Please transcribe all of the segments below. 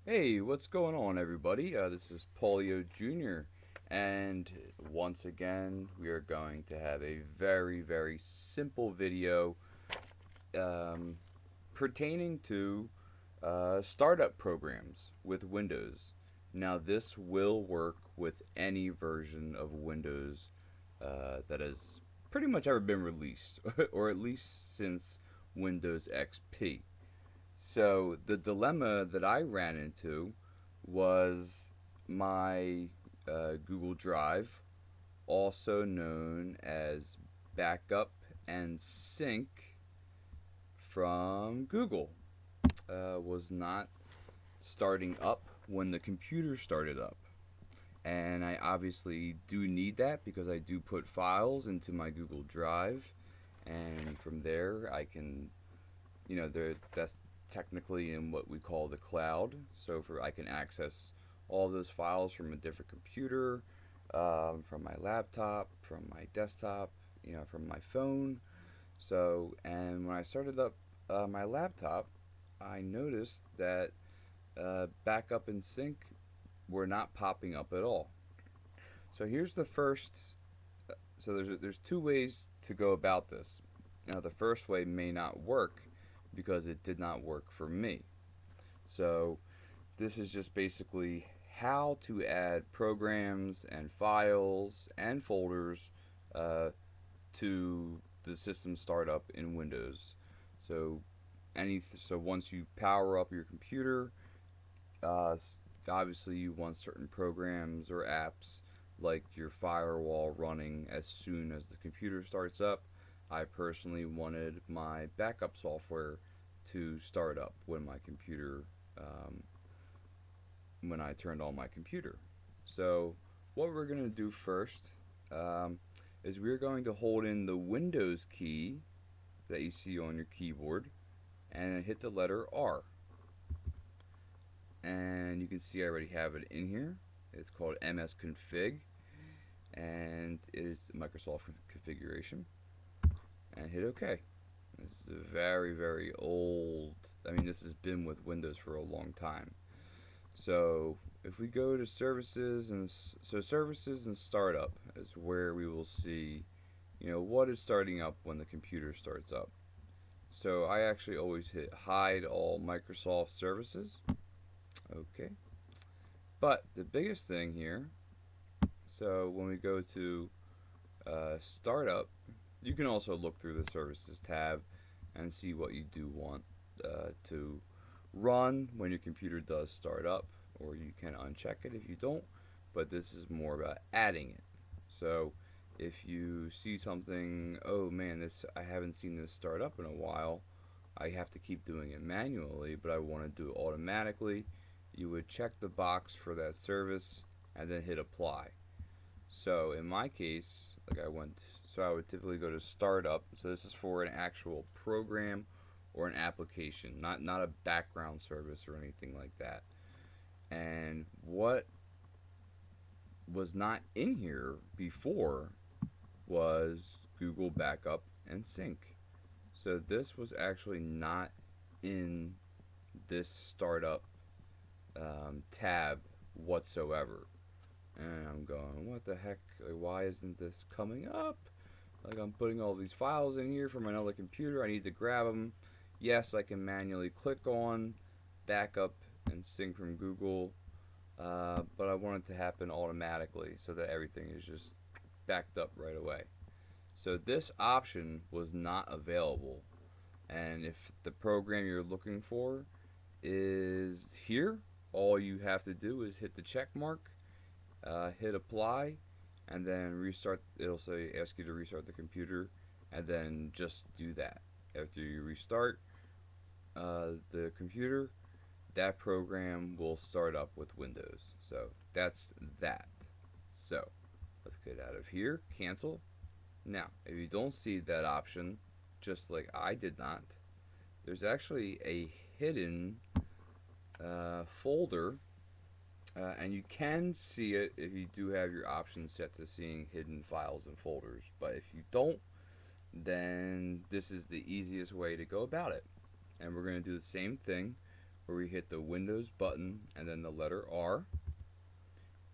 Hey, what's going on, everybody? This is Paulio Jr., and once again, we are going to have a very, very simple video um, pertaining to startup programs with Windows. Now, this will work with any version of Windows that has pretty much ever been released, or at least since Windows XP. So the dilemma that I ran into was my Google Drive, also known as backup and sync from Google, was not starting up when the computer started up. And I obviously do need that because I do put files into my Google Drive, and from there I can that's technically in what we call the cloud. So for I can access all those files from a different computer, from my laptop, from my desktop, from my phone. So and when I started up my laptop, I noticed that backup and sync were not popping up at all. So here's the first. So there's two ways to go about this. Now the first way may not work because it did not work for me. So this is just basically how to add programs and files and folders uh, to the system startup in Windows. So so once you power up your computer, uh, obviously you want certain programs or apps like your firewall running as soon as the computer starts up. I personally wanted my backup software to start up um, when I turned on my computer. So what we're going to do first um, is we're going to hold in the Windows key that you see on your keyboard and hit the letter R. And you can see I already have it in here. It's called MS Config, and it is Microsoft configuration. And hit OK. This is a very, very old. I mean, this has been with Windows for a long time. So if we go to services services and startup is where we will see, what is starting up when the computer starts up. So I actually always hit hide all Microsoft services. Okay. But the biggest thing here, so when we go to startup, you can also look through the services tab and see what you do want to run when your computer does start up, or you can uncheck it if you don't. But this is more about adding it. So if you see something, oh man, this I haven't seen this start up in a while, I have to keep doing it manually, but I want to do it automatically. You would check the box for that service and then hit apply. So in my case, so I would typically go to startup. So this is for an actual program or an application, not a background service or anything like that. And what was not in here before was Google Backup and Sync. So this was actually not in this startup tab whatsoever. And I'm going, what the heck? Like, why isn't this coming up? Like, I'm putting all these files in here from another computer. I need to grab them. Yes, I can manually click on backup and sync from Google, but I want it to happen automatically so that everything is just backed up right away. So this option was not available. And if the program you're looking for is here, all you have to do is hit the check mark, hit apply, and then restart. It'll say ask you to restart the computer, and then just do that. After you restart the computer, that program will start up with Windows. So that's that. So let's get out of here. Cancel. Now, if you don't see that option, just like I did not, there's actually a hidden folder, and you can see it if you do have your options set to seeing hidden files and folders. But if you don't, then this is the easiest way to go about it. And we're going to do the same thing where we hit the Windows button and then the letter R.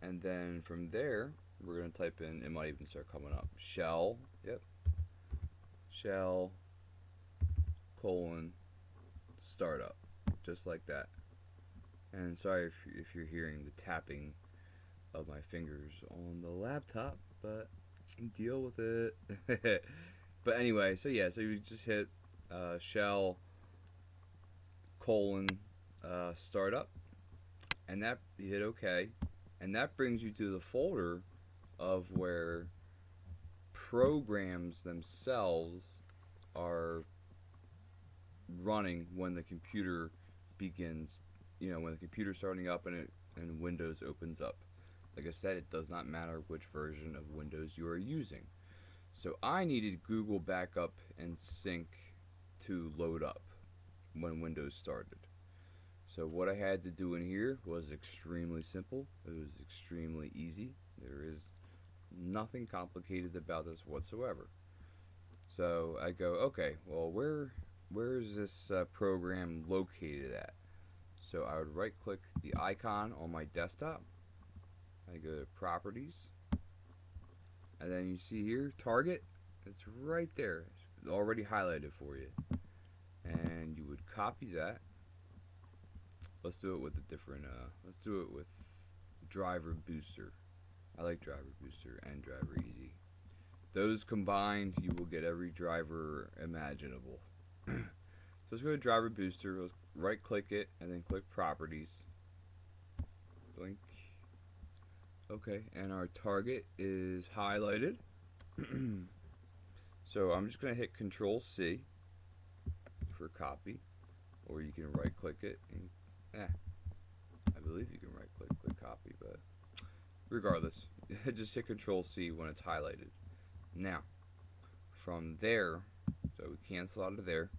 And then from there, we're going to type in, it might even start coming up, shell, yep, shell, colon, startup, just like that. And sorry if you're hearing the tapping of my fingers on the laptop, but deal with it. But anyway, so yeah, so you just hit shell, colon, startup, and that you hit OK, and that brings you to the folder of where programs themselves are running when the computer begins, when the computer's starting up and Windows opens up. Like I said, it does not matter which version of Windows you are using. So I needed Google Backup and Sync to load up when Windows started. So what I had to do in here was extremely simple. It was extremely easy. There is nothing complicated about this whatsoever. So I go, okay, well, where is this program located at? So I would right click the icon on my desktop. I go to properties, and then you see here target. It's right there. It's already highlighted for you, and you would copy that. Let's do it with a different. Let's do it with Driver Booster. I like Driver Booster and Driver Easy. Those combined, you will get every driver imaginable. So let's go to Driver Booster. Let's right click it and then click Properties. Blink. Okay, and our target is highlighted. So I'm just going to hit Control C for copy, or you can right click it and I believe you can right click copy, but regardless, just hit Control C when it's highlighted. Now, from there, so we cancel out of there,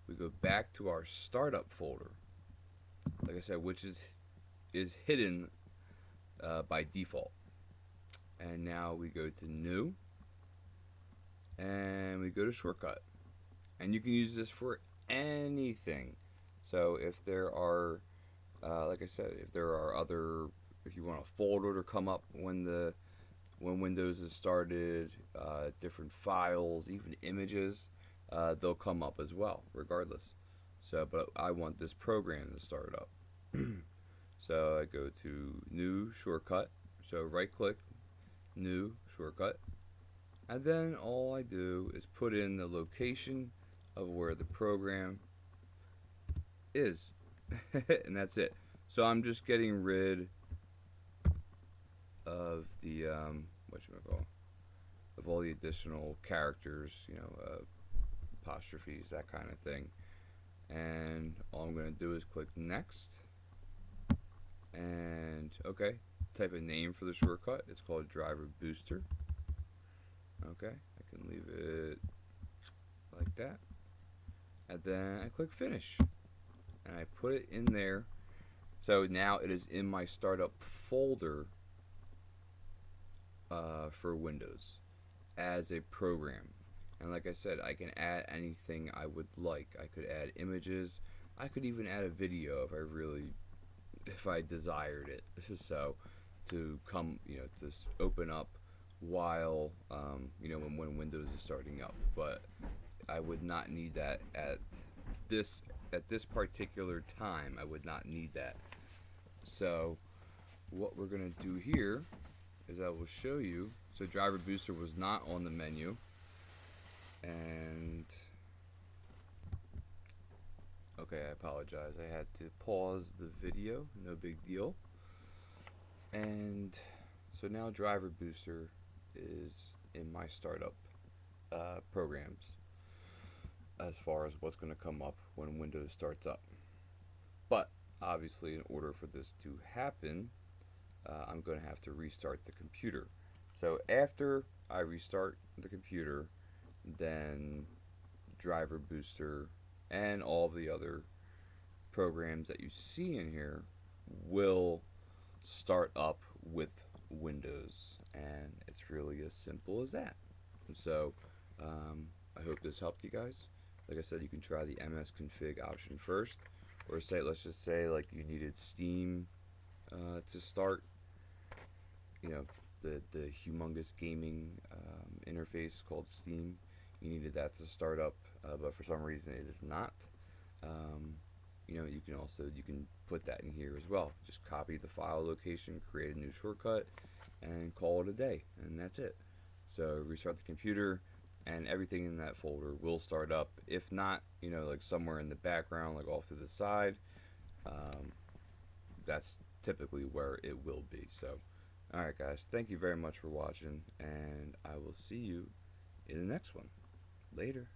we go back to our startup folder, like I said, which is hidden by default. And now we go to New, and we go to Shortcut. And you can use this for anything. So if there are, like I said, if there are other, if you want a folder to come up when Windows is started, different files, even images, they'll come up as well, regardless. So, but I want this program to start up. So I go to New Shortcut. So right click, New Shortcut. And then all I do is put in the location of where the program is. And that's it. So I'm just getting rid of the, of all the additional characters, apostrophes, that kind of thing. And all I'm going to do is click Next. And okay, type a name for the shortcut. It's called Driver Booster. Okay, I can leave it like that. And then I click Finish. And I put it in there. So now it is in my startup folder for Windows as a program. And like I said, I can add anything I would like. I could add images. I could even add a video if I desired it. So to come, to open up while, when Windows is starting up. But I would not need that at this particular time. I would not need that. So what we're going to do here is I will show you. So Driver Booster was not on the menu. And okay, I apologize. I had to pause the video. No big deal. And so now Driver Booster is in my startup programs as far as what's going to come up when Windows starts up. But obviously, in order for this to happen, I'm going to have to restart the computer. So after I restart the computer, then Driver Booster and all the other programs that you see in here will start up with Windows, and it's really as simple as that. So I hope this helped you guys. Like I said, you can try the MS config option first, Or say, let's just say, like you needed Steam to start. You know, the humongous gaming interface called Steam. You needed that to start up, but for some reason it is not. Um, you can also you can put that in here as well. Just copy the file location, create a new shortcut, and call it a day, and that's it. So restart the computer, and everything in that folder will start up. If not, like somewhere in the background, like off to the side, um, that's typically where it will be. So, all right, guys, thank you very much for watching, and I will see you in the next one. Later.